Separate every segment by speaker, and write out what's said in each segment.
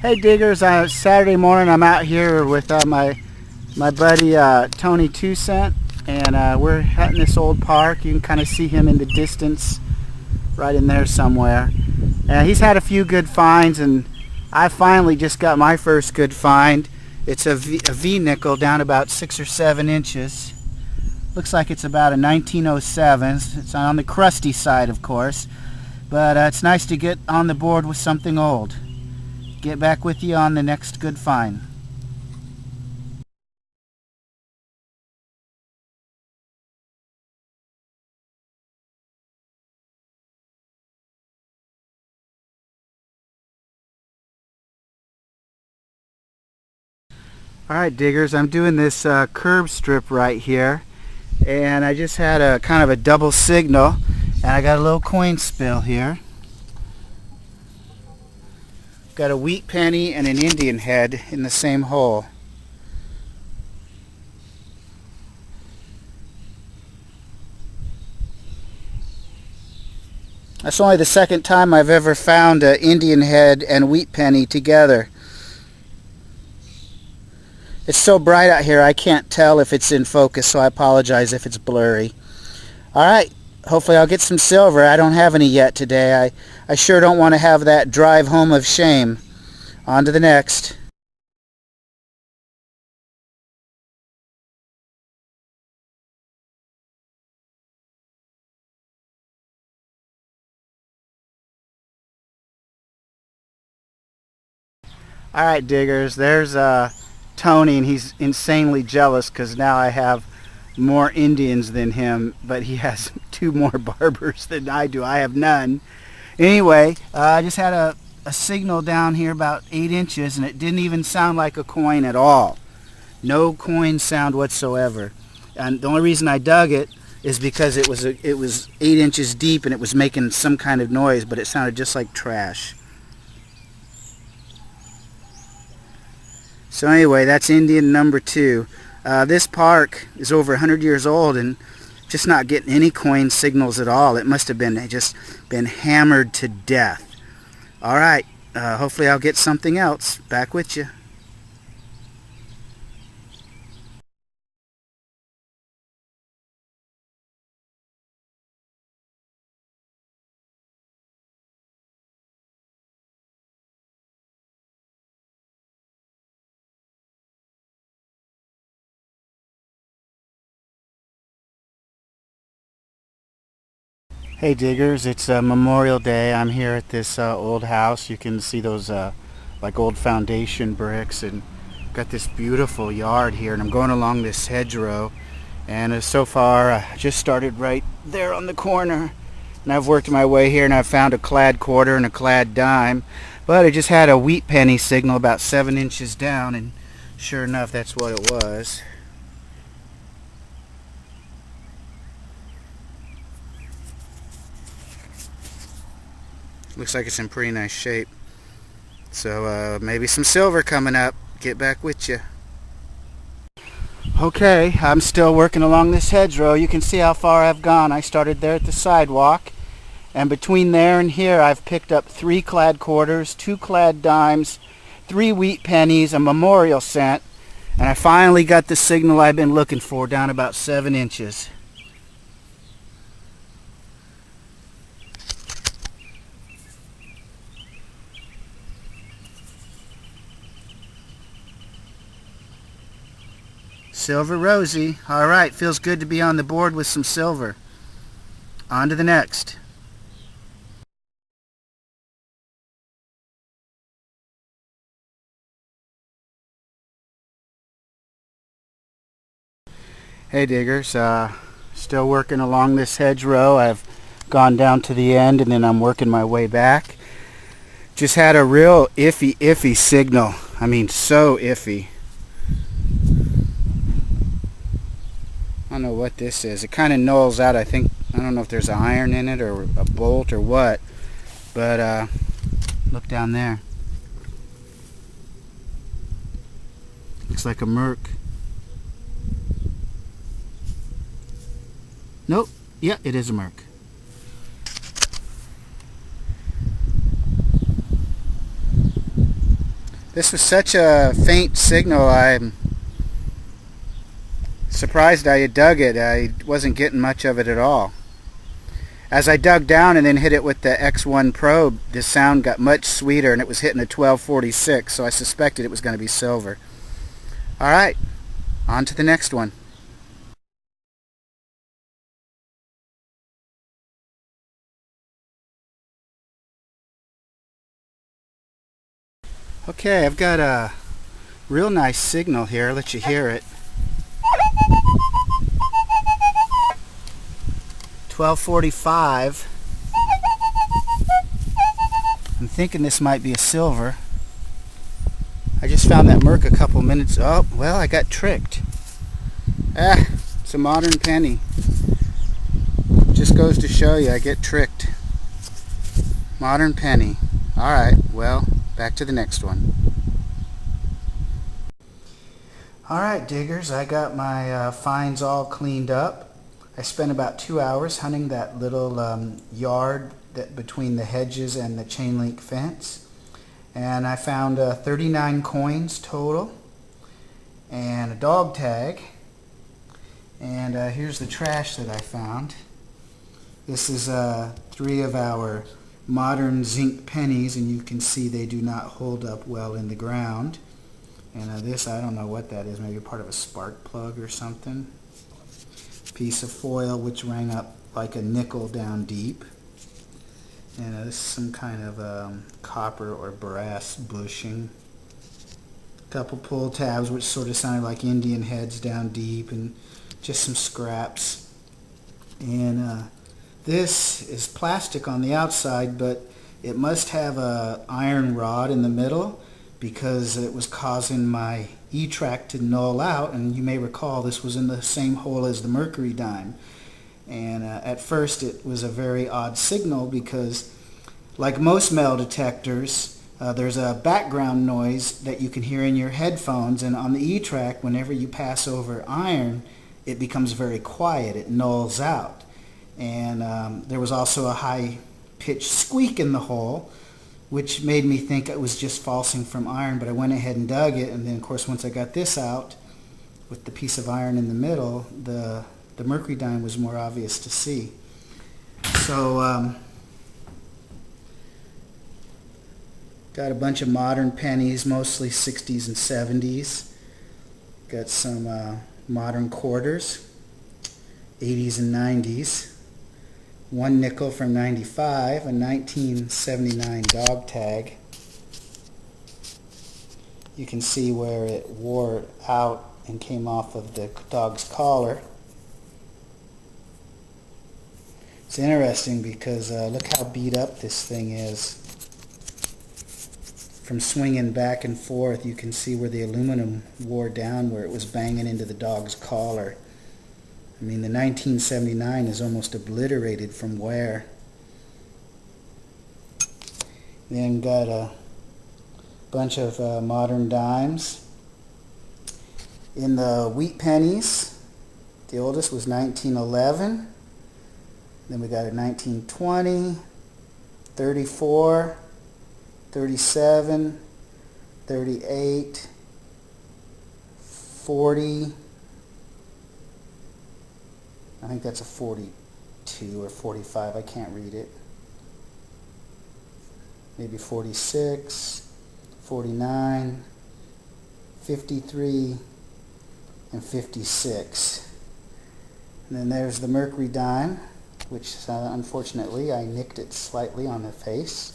Speaker 1: Hey diggers, Saturday morning I'm out here with my buddy Tony 2 Cent, and we're hitting this old park. You can kind of see him in the distance right in there somewhere. And he's had a few good finds, and I finally just got my first good find. It's a V nickel down about 6 or 7 inches. Looks like it's about a 1907. It's on the crusty side, of course, but it's nice to get on the board with something old. Get back with you on the next good find. Alright diggers, I'm doing this curb strip right here, and I just had a kind of a double signal, and I got a little coin spill here. Got a wheat penny and an Indian head in the same hole. That's only the second time I've ever found an Indian head and wheat penny together. It's so bright out here I can't tell if it's in focus, so I apologize if it's blurry. Alright, hopefully I'll get some silver. I don't have any yet today. I sure don't want to have that drive home of shame. On to the next. Alright diggers, there's Tony, and he's insanely jealous because now I have more Indians than him, but he has 2 more barbers than I do. I have none. Anyway, I just had a signal down here about 8 inches, and it didn't even sound like a coin at all. No coin sound whatsoever. And the only reason I dug it is because it was 8 inches deep and it was making some kind of noise, but it sounded just like trash. So anyway, that's Indian number 2. This park is over 100 years old and just not getting any coin signals at all. It must have been just been hammered to death. Alright, hopefully I'll get something else. Back with you. Hey diggers, it's Memorial Day. I'm here at this old house. You can see those like old foundation bricks, and got this beautiful yard here, and I'm going along this hedgerow, and so far I just started right there on the corner, and I've worked my way here, and I've found a clad quarter and a clad dime, but I just had a wheat penny signal about 7 inches down, and sure enough that's what it was. Looks like it's in pretty nice shape. So maybe some silver coming up. Get back with you. Okay, I'm still working along this hedgerow. You can see how far I've gone. I started there at the sidewalk, and between there and here I've picked up 3 clad quarters, 2 clad dimes, 3 wheat pennies, a memorial cent, and I finally got the signal I've been looking for down about 7 inches. Silver Rosie. Alright, feels good to be on the board with some silver. On to the next. Hey diggers, still working along this hedgerow. I've gone down to the end and then I'm working my way back. Just had a real iffy signal. I mean, so iffy. I don't know what this is. It kind of nulls out. I don't know if there's an iron in it or a bolt or what, but look down there. Looks like a merc. Nope. Yeah, it is a merc. This was such a faint signal, I'm surprised I had dug it. I wasn't getting much of it at all. As I dug down and then hit it with the X1 probe, the sound got much sweeter and it was hitting a 1246, so I suspected it was going to be silver. Alright, on to the next one. Okay, I've got a real nice signal here. I'll let you hear it. 1245. I'm thinking this might be a silver. I just found that Merc a couple minutes. Oh, well, I got tricked. It's a modern penny. Just goes to show you, I get tricked. Modern penny. Alright, well, back to the next one. Alright, diggers, I got my finds all cleaned up. I spent about 2 hours hunting that little yard between the hedges and the chain link fence. And I found 39 coins total and a dog tag. And here's the trash that I found. This is 3 of our modern zinc pennies, and you can see they do not hold up well in the ground. And this, I don't know what that is, maybe part of a spark plug or something. Piece of foil which rang up like a nickel down deep. And this is some kind of copper or brass bushing. A couple pull tabs which sort of sounded like Indian heads down deep, and just some scraps. And this is plastic on the outside, but it must have a iron rod in the middle because it was causing my e-trac to null out. And you may recall this was in the same hole as the mercury dime. And at first it was a very odd signal because, like most metal detectors, there's a background noise that you can hear in your headphones, and on the e-trac, whenever you pass over iron, it becomes very quiet. It nulls out. And there was also a high-pitched squeak in the hole, which made me think it was just falsing from iron, but I went ahead and dug it, and then of course once I got this out with the piece of iron in the middle, the mercury dime was more obvious to see. So got a bunch of modern pennies, mostly 60s and 70s. Got some modern quarters, 80s and 90s. One nickel from 95, a 1979 dog tag. You can see where it wore out and came off of the dog's collar. It's interesting because look how beat up this thing is. From swinging back and forth, you can see where the aluminum wore down, where it was banging into the dog's collar. I mean, the 1979 is almost obliterated from wear. Then got a bunch of modern dimes. In the wheat pennies, the oldest was 1911. Then we got a 1920, 34, 37, 38, 40. I think that's a 42 or 45. I can't read it. Maybe 46, 49, 53, and 56. And then there's the mercury dime, which unfortunately I nicked it slightly on the face,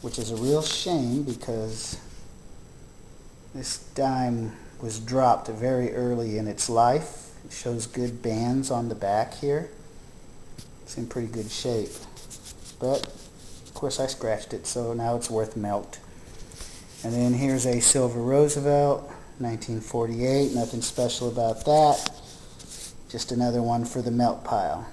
Speaker 1: which is a real shame because this dime was dropped very early in its life. It shows good bands on the back here. It's in pretty good shape. But, of course, I scratched it, so now it's worth melt. And then here's a silver Roosevelt, 1948. Nothing special about that. Just another one for the melt pile.